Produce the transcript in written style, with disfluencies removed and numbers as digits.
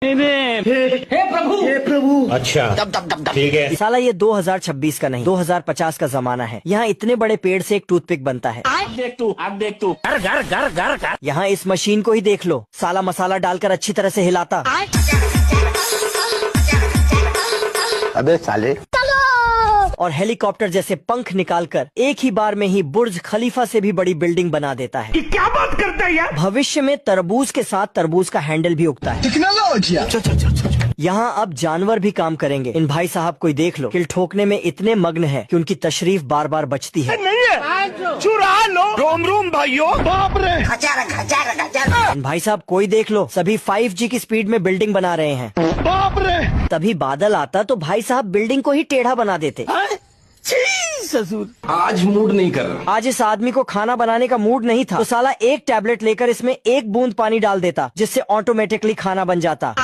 हे प्रभु। अच्छा ठीक है। साला ये 2026 का नहीं 2050 का जमाना है। यहाँ इतने बड़े पेड़ से एक टूथपिक बनता है। देख तू घर। यहाँ इस मशीन को ही देख लो, साला मसाला डालकर अच्छी तरह से हिलाता। अबे साले। और हेलीकॉप्टर जैसे पंख निकालकर एक ही बार में ही बुर्ज खलीफा से भी बड़ी बिल्डिंग बना देता है। क्या बात करता है यार। भविष्य में तरबूज के साथ तरबूज का हैंडल भी उगता है। टेक्नोलॉजी। यहाँ अब जानवर भी काम करेंगे। इन भाई साहब को ही देख लो, किल ठोकने में इतने मग्न है कि उनकी तशरीफ बार बार बचती है। नहीं है चुरा लो। रोम भाइयों। बाप रे। इन भाई साहब कोई देख लो, सभी 5G की स्पीड में बिल्डिंग बना रहे हैं। बाप रे। तभी बादल आता तो भाई साहब बिल्डिंग को ही टेढ़ा बना देते। ससुर आज मूड नहीं कर रहा। आज इस आदमी को खाना बनाने का मूड नहीं था तो साला एक टैबलेट लेकर इसमें एक बूंद पानी डाल देता, जिससे ऑटोमेटिकली खाना बन जाता।